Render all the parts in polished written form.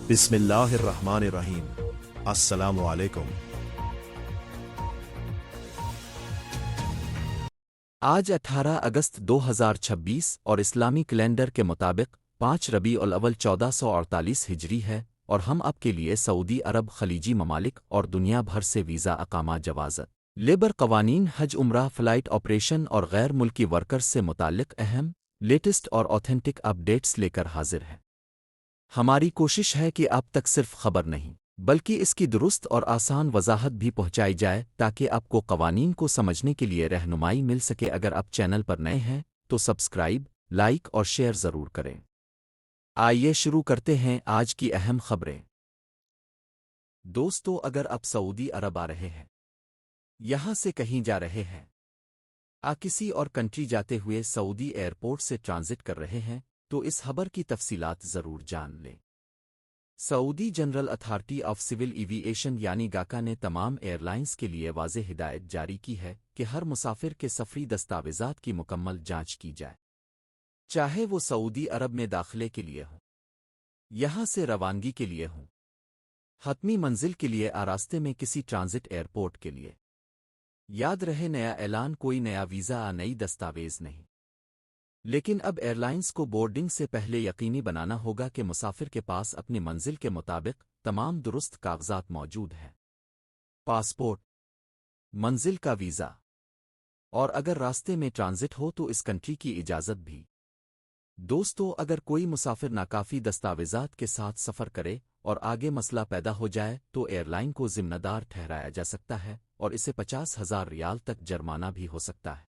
बिस्मिल्लाहिर्रहमानिर्रहीम। अस्सलामु अलैकुम। आज 18 अगस्त 2026 और इस्लामी कैलेंडर के मुताबिक 5 रबीउल अव्वल 1448 हिजरी है और हम आपके लिए सऊदी अरब खलीजी ममालिक और दुनिया भर से वीज़ा अकामा जवाज़त लेबर कवानीन हज उम्रा फ़्लाइट ऑपरेशन और गैर मुल्की वर्कर्स से मुताल्लिक अहम लेटेस्ट और ऑथेंटिक अपडेट्स लेकर हाजिर हैं। हमारी कोशिश है कि आप तक सिर्फ खबर नहीं बल्कि इसकी दुरुस्त और आसान वजाहत भी पहुंचाई जाए ताकि आपको कवानीन को समझने के लिए रहनुमाई मिल सके। अगर आप चैनल पर नए हैं तो सब्सक्राइब, लाइक और शेयर ज़रूर करें। आइए शुरू करते हैं आज की अहम खबरें। दोस्तों, अगर आप सऊदी अरब आ रहे हैं, यहां से कहीं जा रहे हैं, किसी और कंट्री जाते हुए सऊदी एयरपोर्ट से ट्रांजिट कर रहे हैं, तो इस खबर की तफसीलात ज़रूर जान लें। Saudi general authority of civil aviation यानी गाका ने तमाम एयरलाइंस के लिए वाज़ेह हिदायत जारी की है कि हर मुसाफिर के सफरी दस्तावेज़ात की मुकम्मल जांच की जाए, चाहे वो सऊदी अरब में दाखिले के लिए हो, यहां से रवानगी के लिए हो, हतमी मंजिल के लिए, रास्ते में किसी ट्रांजिट एयरपोर्ट के लिए। याद रहे, नया ऐलान, कोई नया वीज़ा नई दस्तावेज़ नहीं। लेकिन अब एयरलाइंस को बोर्डिंग से पहले यकीनी बनाना होगा कि मुसाफिर के पास अपनी मंजिल के मुताबिक तमाम दुरुस्त कागजात मौजूद हैं। पासपोर्ट, मंजिल का वीज़ा और अगर रास्ते में ट्रांजिट हो तो इस कंट्री की इजाज़त भी। दोस्तों, अगर कोई मुसाफिर नाकाफ़ी दस्तावेज़ात के साथ सफ़र करे और आगे मसला पैदा हो जाए तो एयरलाइन को जिम्मेदार ठहराया जा सकता है और इसे 50,000 रियाल तक जुर्माना भी हो सकता है।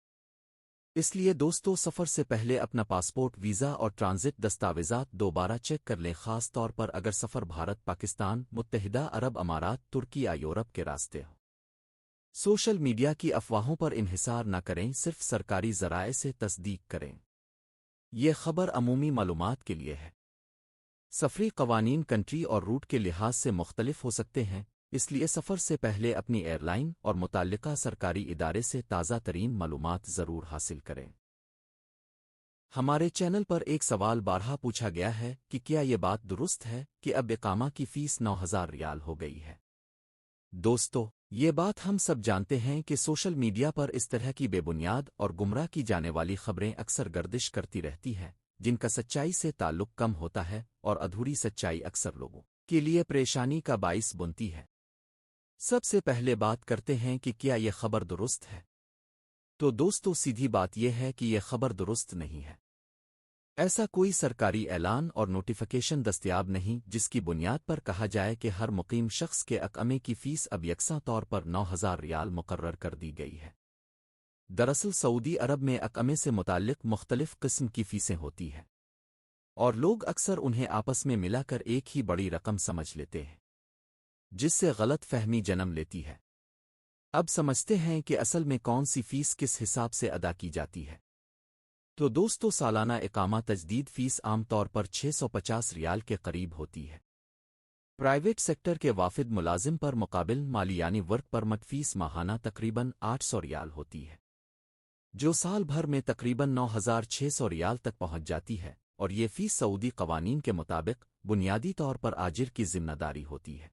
इसलिए दोस्तों, सफ़र से पहले अपना पासपोर्ट, वीज़ा और ट्रांजिट दस्तावेज़ात दोबारा चेक कर लें, ख़ास तौर पर अगर सफ़र भारत, पाकिस्तान, मुत्तहिदा अरब अमारात, तुर्की या यूरोप के रास्ते हो। सोशल मीडिया की अफवाहों पर इन्हिसार न करें, सिर्फ सरकारी ज़राए से तस्दीक करें। ये खबर अमूमी मालूमात के लिए है। सफरी कवानीन कंट्री और रूट के लिहाज से मुख्तलिफ हो सकते हैं, इसलिए सफ़र से पहले अपनी एयरलाइन और मुताल्लिका सरकारी इदारे से ताज़ा तरीन मालूमात ज़रूर हासिल करें। हमारे चैनल पर एक सवाल बारहा पूछा गया है कि क्या ये बात दुरुस्त है कि अब इकामा की फ़ीस 9,000 रियाल हो गई है। दोस्तों, ये बात हम सब जानते हैं कि सोशल मीडिया पर इस तरह की बेबुनियाद और गुमराह की जाने वाली खबरें अक्सर गर्दिश करती रहती हैं, जिनका सच्चाई से ताल्लुक कम होता है और अधूरी सच्चाई अक्सर लोगों के लिए परेशानी का बाइस बनती है। सबसे पहले बात करते हैं कि क्या यह खबर दुरुस्त है। तो दोस्तों, सीधी बात यह है कि यह खबर दुरुस्त नहीं है। ऐसा कोई सरकारी ऐलान और नोटिफिकेशन दस्तयाब नहीं जिसकी बुनियाद पर कहा जाए कि हर मुकीम शख्स के अक़मे की फ़ीस अब यकसा तौर पर 9,000 रियाल मुकर्रर कर दी गई है। दरअसल सऊदी अरब में अक़मे से मुताल्लिक मुख्तलिफ किस्म की फ़ीसें होती हैं और लोग अक्सर उन्हें आपस में मिलाकर एक ही बड़ी रकम समझ लेते हैं, जिससे गलत फहमी जन्म लेती है। अब समझते हैं कि असल में कौन सी फ़ीस किस हिसाब से अदा की जाती है। तो दोस्तों, सालाना इकामा तजदीद फ़ीस आमतौर पर 650 रियाल के करीब होती है। प्राइवेट सेक्टर के वाफिद मुलाजिम पर मुकाबिल माली यानी वर्क परमिट फ़ीस माहाना तकरीबन 800 रियाल होती है, जो साल भर में तकरीबन 9,600 रियाल तक पहुंच जाती है। और ये फ़ीस सऊदी कवानीन के मुताबिक बुनियादी तौर पर आजिर की जिम्मेदारी होती है।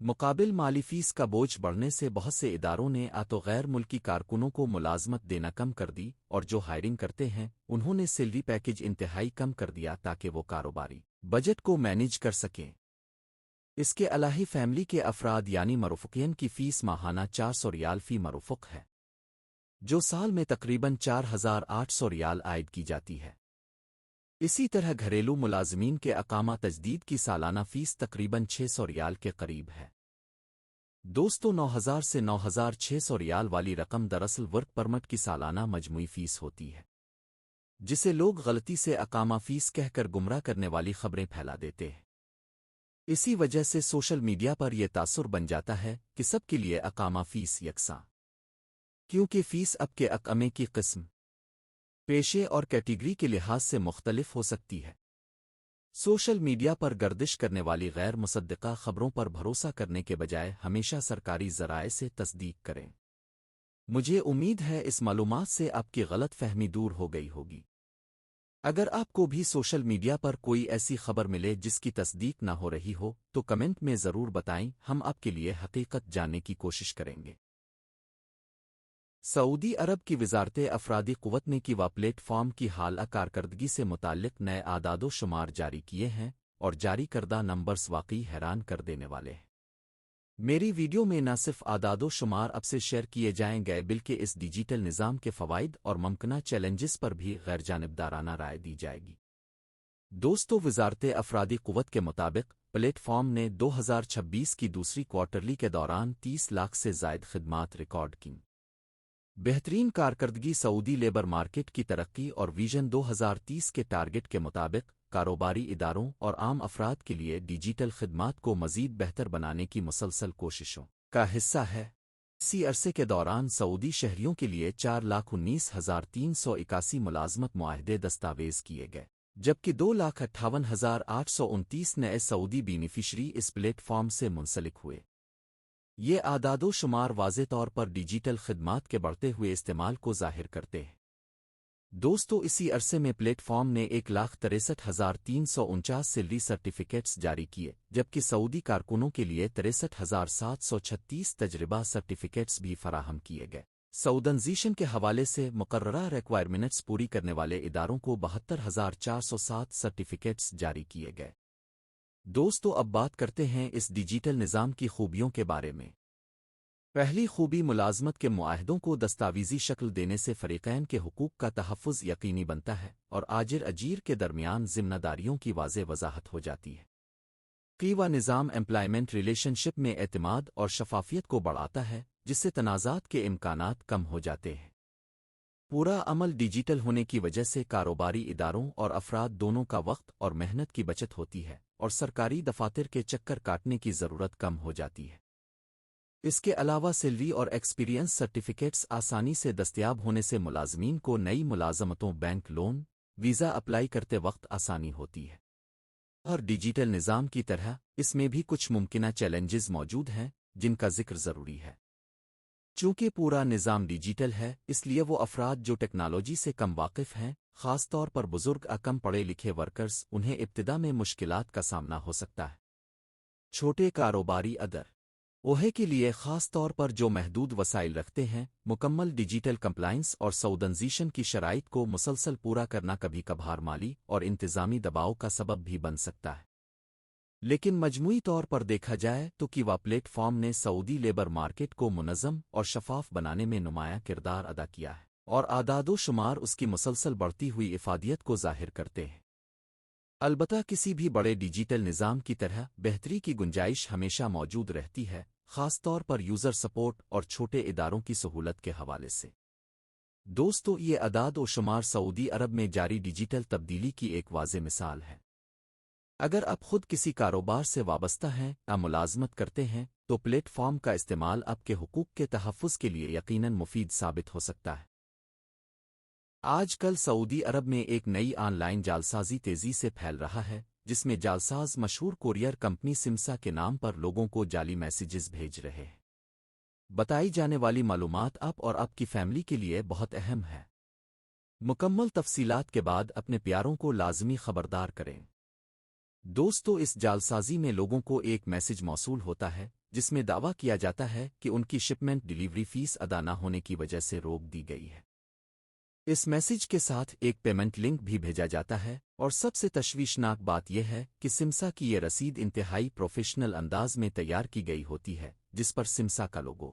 मुकाबिल माली फ़ीस का बोझ बढ़ने से बहुत से इदारों ने तो गैर मुल्की कारकुनों को मुलाजमत देना कम कर दी और जो हायरिंग करते हैं उन्होंने सैलरी पैकेज इंतहाई कम कर दिया ताकि वो कारोबारी बजट को मैनेज कर सकें। इसके अलावा फैमिली के अफराद यानी मरफ़ुकियन की फ़ीस माहाना 400 रियाल फ़ी मरफ़ुक है, जो साल में तकरीबन 4,800 रियाल आयद की जाती है। इसी तरह घरेलू मुलाजमीन के अकामा तजदीद की सालाना फ़ीस तकरीबन 600 रियाल के करीब है। दोस्तों, 9,000 से 9,600 रियाल वाली रकम दरअसल वर्क परमिट की सालाना मजमूई फ़ीस होती है, जिसे लोग गलती से अकामा फ़ीस कहकर गुमराह करने वाली खबरें फैला देते हैं। इसी वजह से सोशल मीडिया पर यह तासुर बन जाता है कि सबके लिए अकामा फ़ीस यकसा, क्योंकि फ़ीस अब के अक़मे की किस्म, पेशे और कैटेगरी के लिहाज से मुख्तलिफ हो सकती है। सोशल मीडिया पर गर्दिश करने वाली गैर मुसद्दिक़ा खबरों पर भरोसा करने के बजाय हमेशा सरकारी ज़राए से तस्दीक करें। मुझे उम्मीद है इस मालूमात से आपकी गलत फहमी दूर हो गई होगी। اگر آپ کو بھی سوشل میڈیا پر کوئی ایسی خبر ملے جس کی تصدیق نہ ہو رہی ہو تو کمنٹ میں ضرور بتائیں، ہم آپ کے لیے حقیقت جاننے کی کوشش کریں گے۔ سعودی عرب کی وزارت افرادی قوت نے کیوا پلیٹ فارم کی حالہ کارکردگی سے متعلق نئے اعداد و شمار جاری کیے ہیں، اور جاری کردہ نمبرز واقعی حیران کر دینے والے ہیں۔ میری ویڈیو میں نہ صرف اعداد و شمار اب سے شیئر کیے جائیں گے بلکہ اس ڈیجیٹل نظام کے فوائد اور ممکنہ چیلنجز پر بھی غیر جانبدارانہ رائے دی جائے گی۔ دوستو، وزارت افرادی قوت کے مطابق پلیٹ فارم نے 2026 کی دوسری کوارٹرلی کے دوران 30 لاکھ سے زائد خدمات ریکارڈ کیں۔ بہترین کارکردگی سعودی لیبر مارکیٹ کی ترقی اور ویژن 2030 کے ٹارگٹ کے مطابق کاروباری اداروں اور عام افراد کے لیے ڈیجیٹل خدمات کو مزید بہتر بنانے کی مسلسل کوششوں کا حصہ ہے۔ اسی عرصے کے دوران سعودی شہریوں کے لیے 4,19,381 ملازمت معاہدے دستاویز کیے گئے، جبکہ 2,58,829 نئے سعودی بینیفیشری اس پلیٹ فارم سے منسلک ہوئے۔ یہ اعداد و شمار واضح طور پر ڈیجیٹل خدمات کے بڑھتے ہوئے استعمال کو ظاہر کرتے ہیں۔ دوستو، اسی عرصے میں پلیٹ فارم نے 1,63,349 سیلری سرٹیفکیٹس جاری کیے، جبکہ سعودی کارکنوں کے لیے 63,736 تجربہ سرٹیفکیٹس بھی فراہم کیے گئے۔ سعودائزیشن کے حوالے سے مقررہ ریکوائرمنٹس پوری کرنے والے اداروں کو 72,407 سرٹیفکیٹس جاری کیے گئے۔ دوستو، اب بات کرتے ہیں اس ڈیجیٹل نظام کی خوبیوں کے بارے میں۔ پہلی خوبی، ملازمت کے معاہدوں کو دستاویزی شکل دینے سے فریقین کے حقوق کا تحفظ یقینی بنتا ہے اور آجر اجیر کے درمیان ذمہ داریوں کی واضح وضاحت ہو جاتی ہے۔ کیوا نظام امپلائمنٹ ریلیشن شپ میں اعتماد اور شفافیت کو بڑھاتا ہے، جس سے تنازعات کے امکانات کم ہو جاتے ہیں۔ پورا عمل ڈیجیٹل ہونے کی وجہ سے کاروباری اداروں اور افراد دونوں کا وقت اور محنت کی بچت ہوتی ہے، اور سرکاری دفاتر کے چکر کاٹنے کی ضرورت کم ہو جاتی ہے۔ اس کے علاوہ سیلری اور ایکسپیرینس سرٹیفکیٹس آسانی سے دستیاب ہونے سے ملازمین کو نئی ملازمتوں، بینک لون، ویزا اپلائی کرتے وقت آسانی ہوتی ہے۔ اور ڈیجیٹل نظام کی طرح اس میں بھی کچھ ممکنہ چیلنجز موجود ہیں جن کا ذکر ضروری ہے۔ چونکہ پورا نظام ڈیجیٹل ہے، اس لیے وہ افراد جو ٹیکنالوجی سے کم واقف ہیں، خاص طور پر بزرگ کم پڑھے لکھے ورکرز، انہیں ابتدا میں مشکلات کا سامنا ہو سکتا ہے۔ چھوٹے کاروباری اوہے کے لیے، خاص طور پر جو محدود وسائل رکھتے ہیں، مکمل ڈیجیٹل کمپلائنس اور سعودائزیشن کی شرائط کو مسلسل پورا کرنا کبھی کبھار مالی اور انتظامی دباؤ کا سبب بھی بن سکتا ہے۔ لیکن مجموعی طور پر دیکھا جائے تو کیوا پلیٹ فارم نے سعودی لیبر مارکیٹ کو منظم اور شفاف بنانے میں نمایاں کردار ادا کیا ہے، اور اعداد و شمار اس کی مسلسل بڑھتی ہوئی افادیت کو ظاہر کرتے ہیں۔ البتہ کسی بھی بڑے ڈیجیٹل نظام کی طرح بہتری کی گنجائش ہمیشہ موجود رہتی ہے، خاص طور پر یوزر سپورٹ اور چھوٹے اداروں کی سہولت کے حوالے سے۔ دوستو، یہ اعداد و شمار سعودی عرب میں جاری ڈیجیٹل تبدیلی کی ایک واضح مثال ہے۔ اگر آپ خود کسی کاروبار سے وابستہ ہیں یا ملازمت کرتے ہیں تو پلیٹ فارم کا استعمال آپ کے حقوق کے تحفظ کے لیے یقیناً مفید ثابت ہو سکتا ہے۔ آج کل سعودی عرب میں ایک نئی آن لائن جعلسازی تیزی سے پھیل رہا ہے، جس میں جعلساز مشہور کوریئر کمپنی سمسا کے نام پر لوگوں کو جعلی میسیجز بھیج رہے ہیں۔ بتائی جانے والی معلومات آپ اور آپ کی فیملی کے لیے بہت اہم ہے۔ مکمل تفصیلات کے بعد اپنے پیاروں کو لازمی خبردار کریں۔ دوستو، اس جعلسازی میں لوگوں کو ایک میسج موصول ہوتا ہے جس میں دعویٰ کیا جاتا ہے کہ ان کی شپمنٹ ڈیلیوری فیس ادا نہ ہونے کی وجہ سے روک دی گئی ہے۔ اس میسج کے ساتھ ایک پیمنٹ لنک بھی بھیجا جاتا ہے، اور سب سے تشویشناک بات یہ ہے کہ سمسا کی یہ رسید انتہائی پروفیشنل انداز میں تیار کی گئی ہوتی ہے، جس پر سمسا کا لوگو،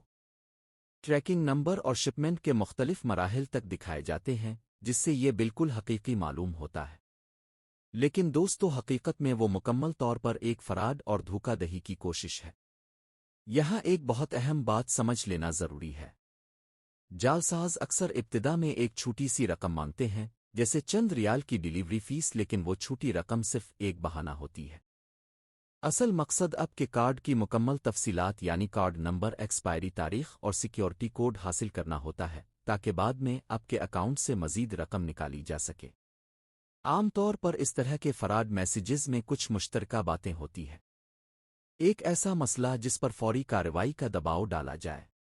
ٹریکنگ نمبر اور شپمنٹ کے مختلف مراحل تک دکھائے جاتے ہیں، جس سے یہ بالکل حقیقی معلوم ہوتا ہے۔ لیکن دوستو، حقیقت میں وہ مکمل طور پر ایک فراڈ اور دھوکہ دہی کی کوشش ہے۔ یہاں ایک بہت اہم بات سمجھ لینا ضروری ہے۔ جعلساز اکثر ابتدا میں ایک چھوٹی سی رقم مانگتے ہیں، جیسے چند ریال کی ڈیلیوری فیس، لیکن وہ چھوٹی رقم صرف ایک بہانہ ہوتی ہے۔ اصل مقصد آپ کے کارڈ کی مکمل تفصیلات، یعنی کارڈ نمبر، ایکسپائری تاریخ اور سیکیورٹی کوڈ حاصل کرنا ہوتا ہے، تاکہ بعد میں آپ کے اکاؤنٹ سے مزید رقم نکالی جا سکے۔ عام طور پر اس طرح کے فراڈ میسیجز میں کچھ مشترکہ باتیں ہوتی ہیں۔ ایک ایسا مسئلہ جس پر فوری کارروائی کا دباؤ ڈالا جائے،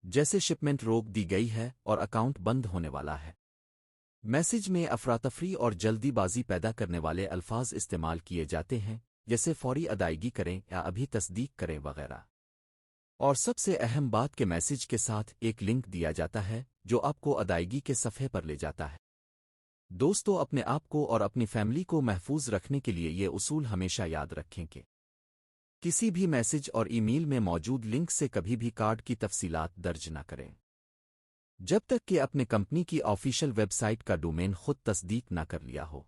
جیسے شپمنٹ روک دی گئی ہے اور اکاؤنٹ بند ہونے والا ہے۔ मैसेज में अफरातफरी और जल्दी बाजी पैदा करने वाले अल्फाज इस्तेमाल किए जाते हैं, जैसे फौरी अदायगी करें या अभी तस्दीक करें वगैरह। और सबसे अहम बात के मैसेज के साथ एक लिंक दिया जाता है जो आपको अदायगी के सफ़े पर ले जाता है। दोस्तों, अपने आप को और अपनी फैमिली को महफूज रखने के लिए ये उसूल हमेशा याद रखें कि किसी भी मैसेज और ईमेल में मौजूद लिंक से कभी भी कार्ड की तफसीलात दर्ज न करें, जब तक कि अपने कंपनी की ऑफिशियल वेबसाइट का डोमेन खुद तस्दीक न कर लिया हो।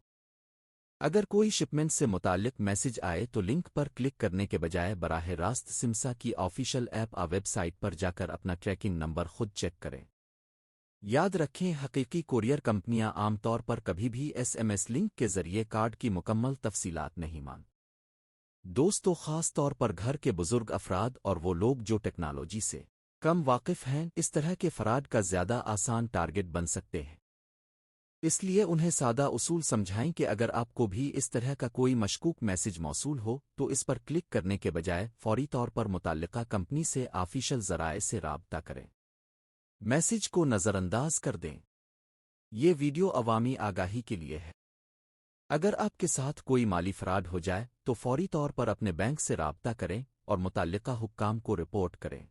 अगर कोई शिपमेंट से मुताल्लिक मैसेज आए तो लिंक पर क्लिक करने के बजाय बराह रास्त सिमसा की ऑफिशियल ऐप वेबसाइट पर जाकर अपना ट्रैकिंग नंबर खुद चेक करें। याद रखें, हकीकी कोरियर कंपनियां आमतौर पर कभी भी एसएमएस लिंक के जरिए कार्ड की मुकम्मल तफसीलात नहीं मांग। दोस्तों, खास तौर पर घर के बुजुर्ग अफराद और वो लोग जो टेक्नोलॉजी से कम वाकिफ हैं, इस तरह के फराड का ज़्यादा आसान टारगेट बन सकते हैं। इसलिए उन्हें सादा उसूल समझाएं कि अगर आपको भी इस तरह का कोई मशकूक मैसेज मौसूल हो तो इस पर क्लिक करने के बजाय फौरी तौर पर मुताल्लिका कंपनी से ऑफिशियल ज़राए से राब्ता करें। मैसेज को नज़रअंदाज कर दें। ये वीडियो अवामी आगाही के लिए है। अगर आपके साथ कोई माली फ्रॉड हो जाए तो फौरी तौर पर अपने बैंक से राब्ता करें और मुताल्लिका हुक्काम को रिपोर्ट करें।